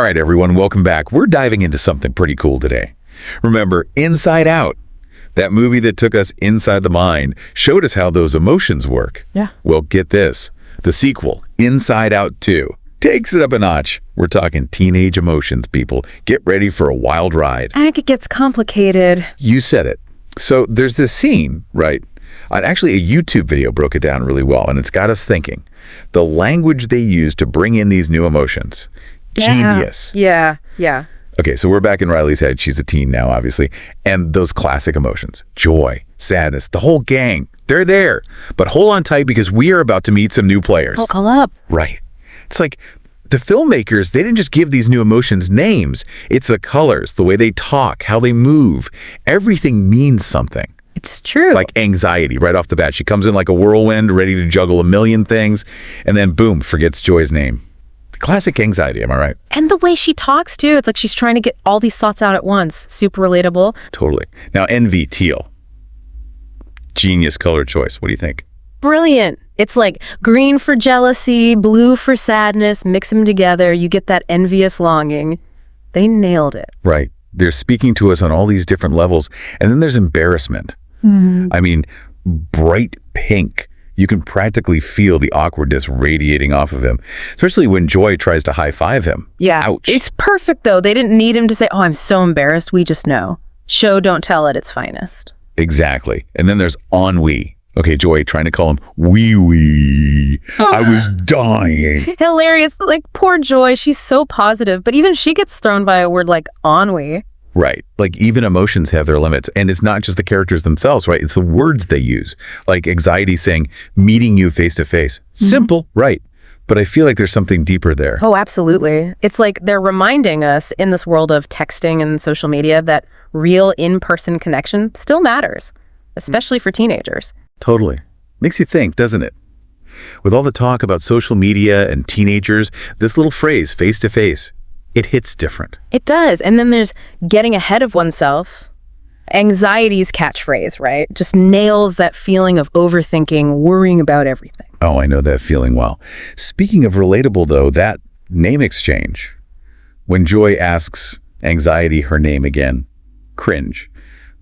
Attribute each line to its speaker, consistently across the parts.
Speaker 1: All right, everyone, welcome back. We're diving into something pretty cool today. Remember, Inside Out, that movie that took us inside the mind, showed us how those emotions work.
Speaker 2: Yeah.
Speaker 1: Well, get this. The sequel, Inside Out 2, takes it up a notch. We're talking teenage emotions, people. Get ready for a wild ride.
Speaker 2: I think it gets complicated.
Speaker 1: You said it. So there's this scene, right? Actually, a YouTube video broke it down really well, and it's got us thinking. The language they use to bring in these new emotions. Genius.
Speaker 2: Yeah.
Speaker 1: Okay, so we're back in Riley's head. She's a teen now, obviously. And those classic emotions, joy, sadness, the whole gang, they're there. But hold on tight because we are about to meet some new players.
Speaker 2: Buckle up.
Speaker 1: Right. It's like the filmmakers, they didn't just give these new emotions names. It's the colors, the way they talk, how they move. Everything means something.
Speaker 2: It's true.
Speaker 1: Like anxiety right off the bat. She comes in like a whirlwind, ready to juggle a million things, and then boom, forgets Joy's name. Classic anxiety, am I right?
Speaker 2: And the way she talks, too. It's like she's trying to get all these thoughts out at once. Super relatable.
Speaker 1: Totally. Now, envy, teal. Genius color choice. What do you think?
Speaker 2: Brilliant. It's like green for jealousy, blue for sadness. Mix them together. You get that envious longing. They nailed it.
Speaker 1: Right. They're speaking to us on all these different levels. And then there's embarrassment. I mean, bright pink. You can practically feel the awkwardness radiating off of him, especially when Joy tries to high-five him.
Speaker 2: Yeah.
Speaker 1: Ouch.
Speaker 2: It's perfect, though. They didn't need him to say, oh, I'm so embarrassed. We just know. Show, don't tell at its finest.
Speaker 1: Exactly. And then there's ennui. Okay, Joy trying to call him wee-wee. I was dying.
Speaker 2: Hilarious. Like, poor Joy. She's so positive. But even she gets thrown by a word like ennui.
Speaker 1: Right. Like even emotions have their limits. And it's not just the characters themselves, right? It's the words they use. Like anxiety saying, meeting you face to face. Simple, right. But I feel like there's something deeper there.
Speaker 2: Oh, absolutely. It's like they're reminding us in this world of texting and social media that real in-person connection still matters, especially for teenagers.
Speaker 1: Totally. Makes you think, doesn't it? With all the talk about social media and teenagers, this little phrase, face to face, it hits different.
Speaker 2: It does. And then there's getting ahead of oneself. Anxiety's catchphrase, right? Just nails that feeling of overthinking, worrying about everything.
Speaker 1: Oh, I know that feeling well. Speaking of relatable, though, that name exchange. When Joy asks anxiety her name again, cringe.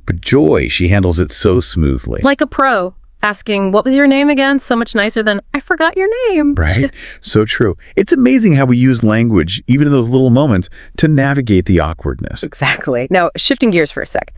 Speaker 1: But Joy, she handles it so smoothly.
Speaker 2: Like a pro. Asking, what was your name again? So much nicer than, I forgot your name.
Speaker 1: Right? So true. It's amazing how we use language, even in those little moments, to navigate the awkwardness.
Speaker 2: Exactly. Now, shifting gears for a sec.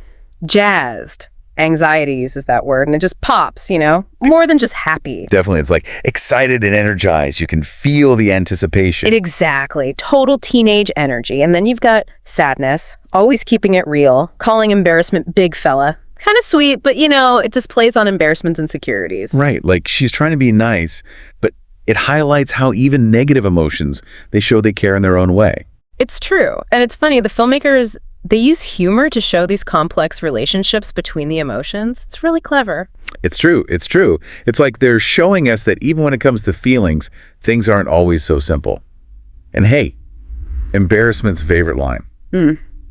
Speaker 2: Jazzed. Anxiety uses that word, and it just pops, more than just happy.
Speaker 1: Definitely. It's like excited and energized. You can feel the anticipation.
Speaker 2: Exactly. Total teenage energy. And then you've got sadness, always keeping it real, calling embarrassment big fella. Kind of sweet, but it just plays on embarrassment's insecurities.
Speaker 1: Right, like she's trying to be nice, but it highlights how even negative emotions, they show they care in their own way.
Speaker 2: It's true. And it's funny, the filmmakers, they use humor to show these complex relationships between the emotions. It's really clever.
Speaker 1: It's true. It's like they're showing us that even when it comes to feelings, things aren't always so simple. And hey, embarrassment's favorite line.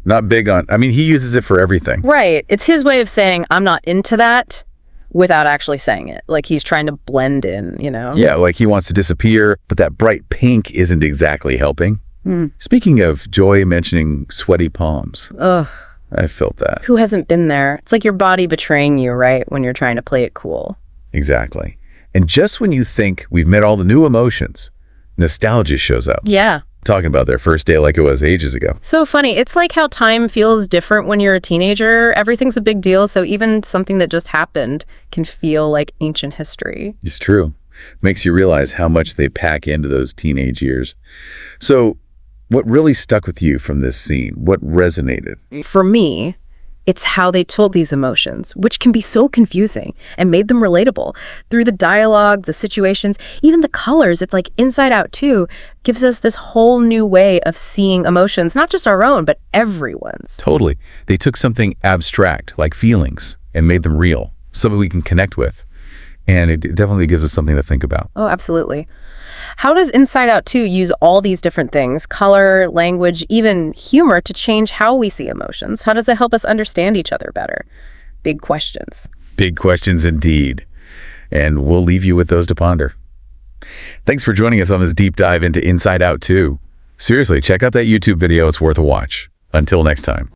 Speaker 1: Not big on, he uses it for everything.
Speaker 2: Right. It's his way of saying, I'm not into that, without actually saying it. Like he's trying to blend in,
Speaker 1: Yeah, like he wants to disappear, but that bright pink isn't exactly helping. Speaking of Joy mentioning sweaty palms.
Speaker 2: Ugh.
Speaker 1: I felt that.
Speaker 2: Who hasn't been there? It's like your body betraying you, right? When you're trying to play it cool.
Speaker 1: Exactly. And just when you think we've met all the new emotions, nostalgia shows up.
Speaker 2: Yeah.
Speaker 1: Talking about their first day like it was ages ago.
Speaker 2: So funny. It's like how time feels different when you're a teenager. Everything's a big deal. So even something that just happened can feel like ancient history.
Speaker 1: It's true. Makes you realize how much they pack into those teenage years. So what really stuck with you from this scene? What resonated?
Speaker 2: For me, it's how they told these emotions, which can be so confusing, and made them relatable. Through the dialogue, the situations, even the colors, it's like Inside Out 2 gives us this whole new way of seeing emotions, not just our own, but everyone's.
Speaker 1: Totally. They took something abstract, like feelings, and made them real, something we can connect with. And it definitely gives us something to think about.
Speaker 2: Oh, absolutely. How does Inside Out 2 use all these different things, color, language, even humor, to change how we see emotions? How does it help us understand each other better? Big questions.
Speaker 1: Big questions indeed. And we'll leave you with those to ponder. Thanks for joining us on this deep dive into Inside Out 2. Seriously, check out that YouTube video. It's worth a watch. Until next time.